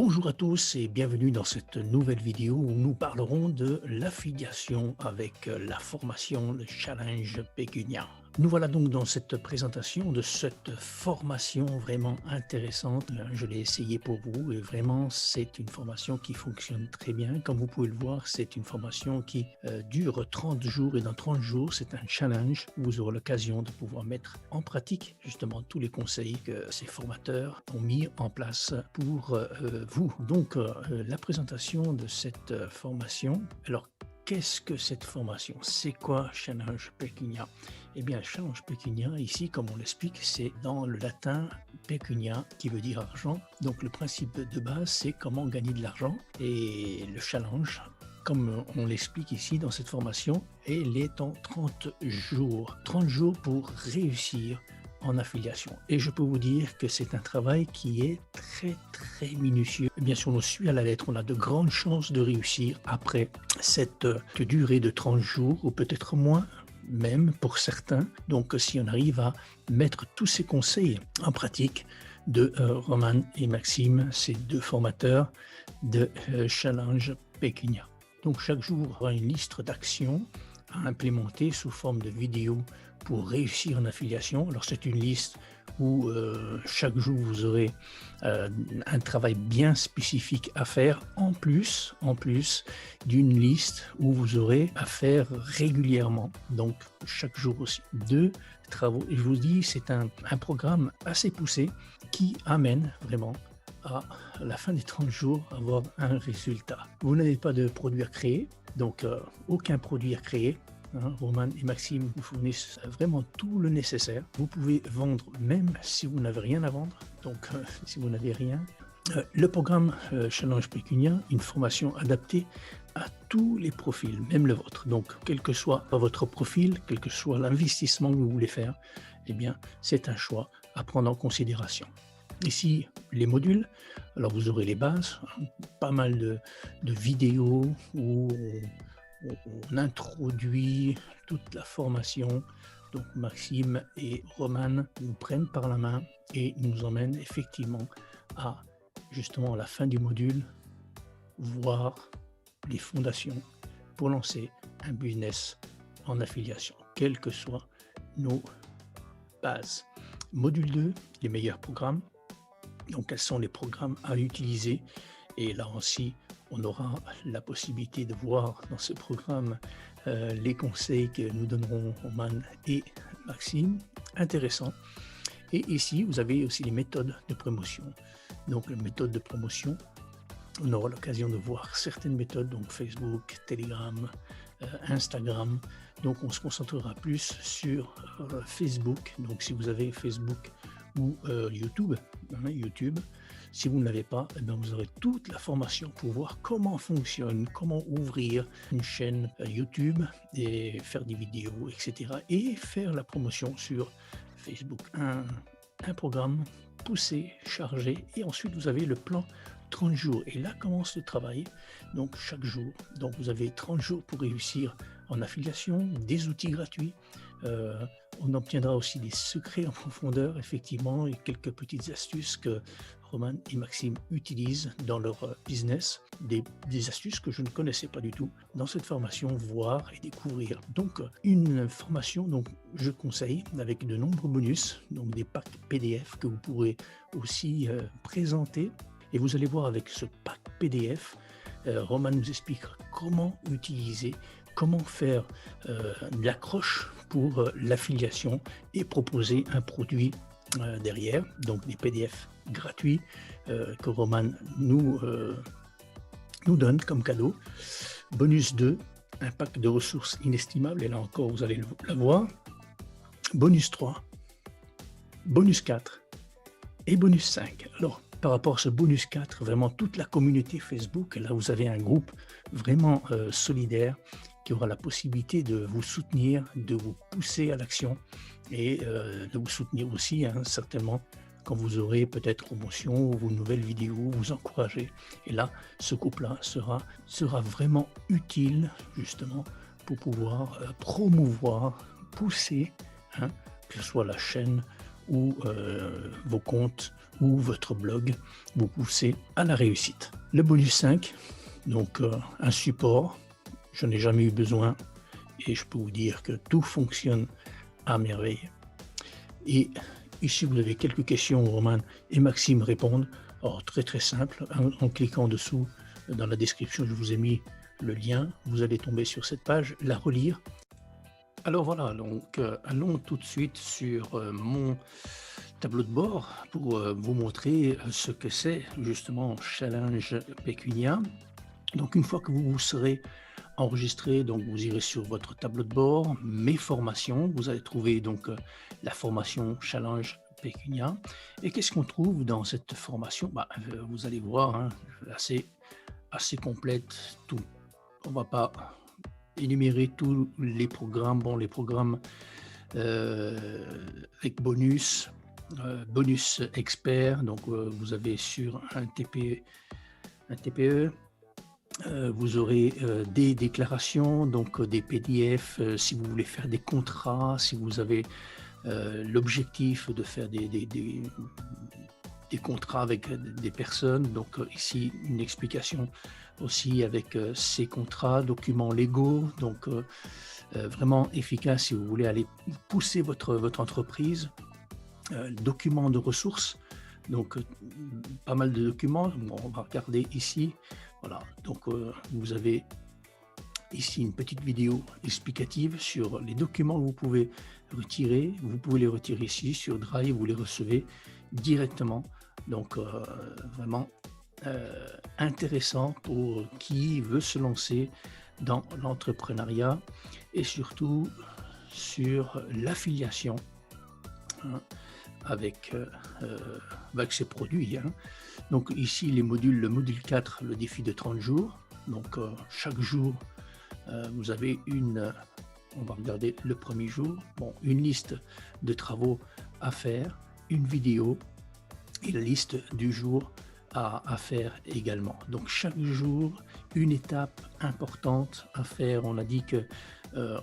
Bonjour à tous et bienvenue dans cette nouvelle vidéo où nous parlerons de l'affiliation avec la formation, le challenge Pécunia. Nous voilà donc dans cette présentation de cette formation vraiment intéressante. Je l'ai essayé pour vous et vraiment c'est une formation qui fonctionne très bien. Comme vous pouvez le voir, c'est une formation qui dure 30 jours et dans 30 jours, c'est un challenge où vous aurez l'occasion de pouvoir mettre en pratique justement tous les conseils que ces formateurs ont mis en place pour vous. Donc la présentation de cette formation. Alors qu'est-ce que cette formation? C'est quoi Challenge Pécunia? Eh bien, Challenge Pécunia, ici, comme on l'explique, c'est dans le latin Pécunia, qui veut dire argent. Donc, le principe de base, c'est comment gagner de l'argent. Et le challenge, comme on l'explique ici dans cette formation, elle est en 30 jours. 30 jours pour réussir en affiliation. Et je peux vous dire que c'est un travail qui est très minutieux. Bien sûr, on le suit à la lettre, on a de grandes chances de réussir après cette durée de 30 jours ou peut-être moins même pour certains. Donc si on arrive à mettre tous ces conseils en pratique de Roman et Maxime, ces deux formateurs de Challenge Pécunia. Donc chaque jour, il y aura une liste d'actions à implémenter sous forme de vidéo pour réussir en affiliation. Alors c'est une liste où chaque jour vous aurez un travail bien spécifique à faire en plus d'une liste où vous aurez à faire régulièrement, donc chaque jour aussi. Deux travaux, et je vous dis c'est un programme assez poussé qui amène vraiment à la fin des 30 jours avoir un résultat. Vous n'avez pas de produit à créer, donc aucun produit à créer. Roman et Maxime vous fournissent vraiment tout le nécessaire. Vous pouvez vendre même si vous n'avez rien à vendre, donc si vous n'avez rien. Le programme Challenge Pécunia, une formation adaptée à tous les profils, même le vôtre. Donc quel que soit votre profil, quel que soit l'investissement que vous voulez faire, eh bien c'est un choix à prendre en considération. Ici, les modules, alors vous aurez les bases, pas mal de vidéos où on introduit toute la formation. Donc Maxime et Roman nous prennent par la main et nous emmènent effectivement à justement à la fin du module voir les fondations pour lancer un business en affiliation, quelles que soient nos bases. Module 2, les meilleurs programmes. Donc quels sont les programmes à utiliser, et là aussi on aura la possibilité de voir dans ce programme les conseils que nous donneront Roman et Maxime, intéressant. Et ici vous avez aussi les méthodes de promotion. Donc les méthodes de promotion, on aura l'occasion de voir certaines méthodes, donc Facebook, Telegram, Instagram. Donc on se concentrera plus sur Facebook. Donc si vous avez Facebook ou YouTube. Si vous ne l'avez pas, eh bien, vous aurez toute la formation pour voir comment fonctionne, comment ouvrir une chaîne YouTube et faire des vidéos, etc. Et faire la promotion sur Facebook. Un programme poussé, chargé, et ensuite vous avez le plan 30 jours. Et là commence le travail, donc chaque jour. Donc vous avez 30 jours pour réussir en affiliation, des outils gratuits. On obtiendra aussi des secrets en profondeur, effectivement, et quelques petites astuces que Roman et Maxime utilisent dans leur business, des astuces que je ne connaissais pas du tout dans cette formation, voir et découvrir. Donc une formation, donc je conseille, avec de nombreux bonus, donc des packs PDF que vous pourrez aussi présenter. Et vous allez voir avec ce pack PDF, Roman nous expliquera comment utiliser, comment faire de l'accroche pour l'affiliation et proposer un produit derrière, donc des PDF gratuits que Roman nous donne comme cadeau. Bonus 2, un pack de ressources inestimables, et là encore vous allez la voir. Bonus 3, bonus 4 et bonus 5. Alors, par rapport à ce bonus 4, vraiment toute la communauté Facebook, là vous avez un groupe vraiment solidaire qui aura la possibilité de vous soutenir, de vous pousser à l'action et de vous soutenir aussi, hein, certainement, quand vous aurez peut-être promotion ou vos nouvelles vidéos, vous encourager. Et là, ce groupe-là sera vraiment utile justement pour pouvoir promouvoir, pousser, hein, que ce soit la chaîne ou vos comptes ou votre blog vous pousser à la réussite. Le bonus 5, donc un support, je n'ai jamais eu besoin et je peux vous dire que tout fonctionne à merveille. Et ici, vous avez quelques questions où Roman et Maxime répondent. Alors, très simple, en cliquant dessous dans la description, je vous ai mis le lien. Vous allez tomber sur cette page, la relire. Alors voilà, donc allons tout de suite sur mon tableau de bord pour vous montrer ce que c'est justement Challenge Pécunia. Donc une fois que vous vous serez enregistré, donc vous irez sur votre tableau de bord, mes formations, vous allez trouver donc la formation Challenge Pécunia. Et qu'est-ce qu'on trouve dans cette formation? Vous allez voir, hein, assez complète, tout. On va pas énumérer tous les programmes. Bon, les programmes avec bonus expert, donc vous avez sur un TPE, vous aurez des déclarations, donc des PDF, si vous voulez faire des contrats, si vous avez l'objectif de faire des contrats avec des personnes. Donc ici, une explication aussi avec ces contrats, documents légaux, donc vraiment efficace si vous voulez aller pousser votre entreprise. Documents de ressources, donc pas mal de documents. Bon, on va regarder ici. Voilà, donc vous avez ici une petite vidéo explicative sur les documents que vous pouvez retirer. Vous pouvez les retirer ici sur Drive, vous les recevez directement. Donc vraiment intéressant pour qui veut se lancer dans l'entrepreneuriat et surtout sur l'affiliation, hein, avec ces produits, hein. Donc ici les modules, le module 4, le défi de 30 jours. Donc chaque jour vous avez on va regarder le premier jour, bon, une liste de travaux à faire, une vidéo et la liste du jour à faire également. Donc chaque jour une étape importante à faire. On a dit que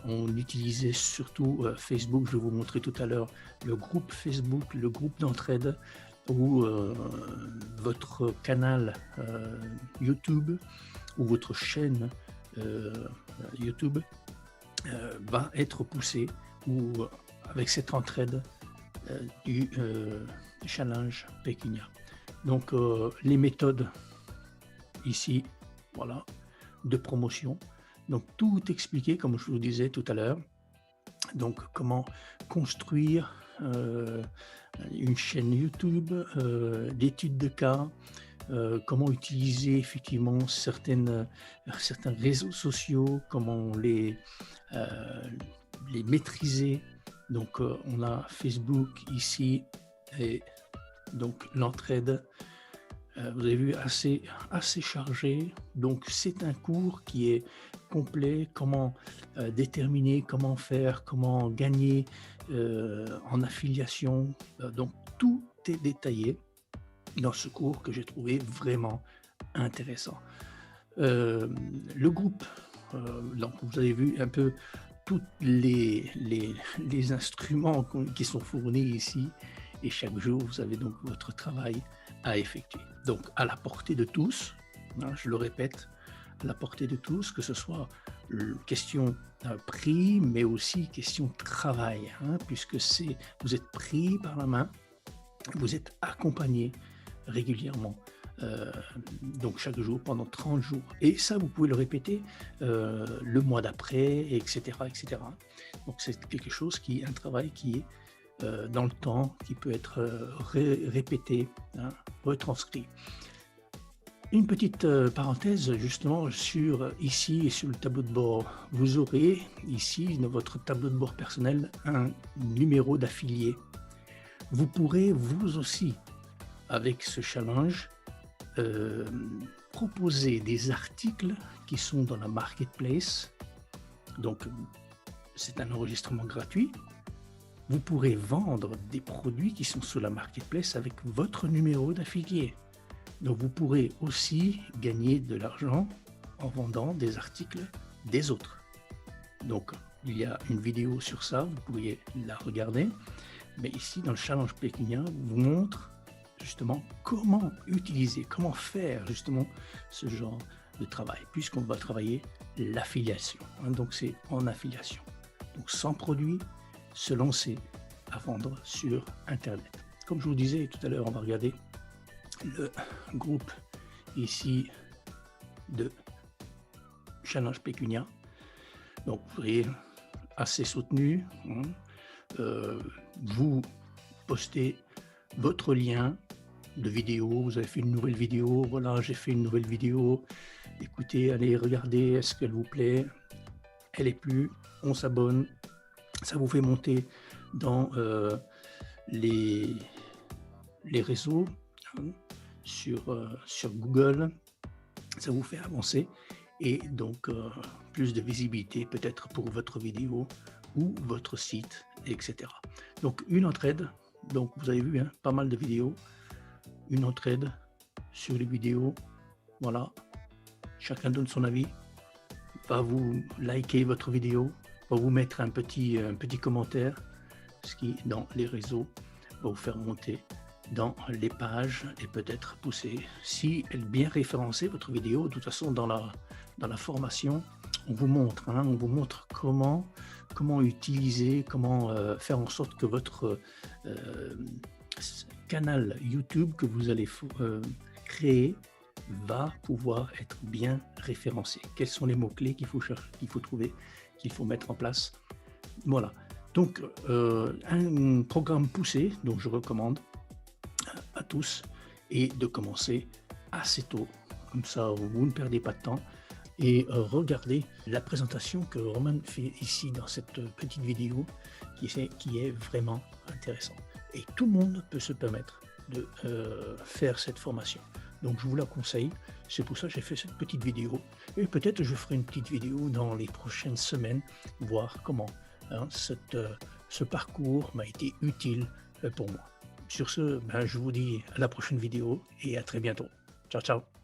on utilisait surtout Facebook. Je vais vous montrer tout à l'heure le groupe Facebook, le groupe d'entraide, ou votre canal YouTube ou votre chaîne YouTube va être poussé ou avec cette entraide du Challenge Pécunia. Donc les méthodes ici, voilà, de promotion. Donc tout expliqué comme je vous disais tout à l'heure. Donc comment construire une chaîne YouTube, d'études de cas, comment utiliser effectivement certains réseaux sociaux, comment les maîtriser. Donc on a Facebook ici et donc l'entraide. Vous avez vu, assez chargé. Donc c'est un cours qui est complet. Comment déterminer, comment faire, comment gagner en affiliation. Donc tout est détaillé dans ce cours que j'ai trouvé vraiment intéressant. Le groupe, donc vous avez vu un peu tous les instruments qui sont fournis ici, et chaque jour vous avez donc votre travail à effectuer. Donc à la portée de tous, hein, je le répète, à la portée de tous, que ce soit question prix, mais aussi question travail, hein, puisque vous êtes pris par la main, vous êtes accompagné régulièrement, donc chaque jour pendant 30 jours. Et ça, vous pouvez le répéter le mois d'après, etc., etc. Donc c'est quelque chose un travail qui est dans le temps, qui peut être répété, hein, retranscrit. Une petite parenthèse justement sur ici et sur le tableau de bord. Vous aurez ici dans votre tableau de bord personnel un numéro d'affilié. Vous pourrez vous aussi, avec ce challenge, proposer des articles qui sont dans la marketplace. Donc c'est un enregistrement gratuit. Vous pourrez vendre des produits qui sont sur la marketplace avec votre numéro d'affilié. Donc vous pourrez aussi gagner de l'argent en vendant des articles des autres. Donc il y a une vidéo sur ça, vous pourriez la regarder. Mais ici, dans le challenge pékinien, vous montre justement comment utiliser, comment faire justement ce genre de travail, puisqu'on va travailler l'affiliation. Hein, donc c'est en affiliation. Donc sans produit, se lancer à vendre sur Internet. Comme je vous disais tout à l'heure, on va regarder le groupe ici de challenge pécunia. Donc vous voyez, assez soutenu. Hein. Vous postez votre lien de vidéo, vous avez fait une nouvelle vidéo, voilà, j'ai fait une nouvelle vidéo, écoutez, allez, regardez, est-ce qu'elle vous plaît, elle est plu, on s'abonne, ça vous fait monter dans les réseaux, hein, sur Google, ça vous fait avancer et donc plus de visibilité peut-être pour votre vidéo ou votre site, etc. Donc une entraide, donc vous avez vu, hein, pas mal de vidéos, une entraide sur les vidéos, voilà, chacun donne son avis, va vous liker votre vidéo, va vous mettre un petit commentaire, ce qui dans les réseaux va vous faire monter dans les pages et peut-être pousser. Si elle est bien référencée, votre vidéo, de toute façon dans la formation, on vous montre, hein, on vous montre comment utiliser, comment faire en sorte que votre canal YouTube que vous allez créer va pouvoir être bien référencé. Quels sont les mots-clés qu'il faut chercher, qu'il faut trouver, qu'il faut mettre en place. Voilà. Donc, un programme poussé, dont je recommande à tous, et de commencer assez tôt. Comme ça, vous ne perdez pas de temps. Et regardez la présentation que Roman fait ici dans cette petite vidéo qui est vraiment intéressante. Et tout le monde peut se permettre de faire cette formation. Donc je vous la conseille, c'est pour ça que j'ai fait cette petite vidéo. Et peut-être je ferai une petite vidéo dans les prochaines semaines, voir comment hein, ce parcours m'a été utile pour moi. Sur ce, ben, je vous dis à la prochaine vidéo et à très bientôt. Ciao, ciao.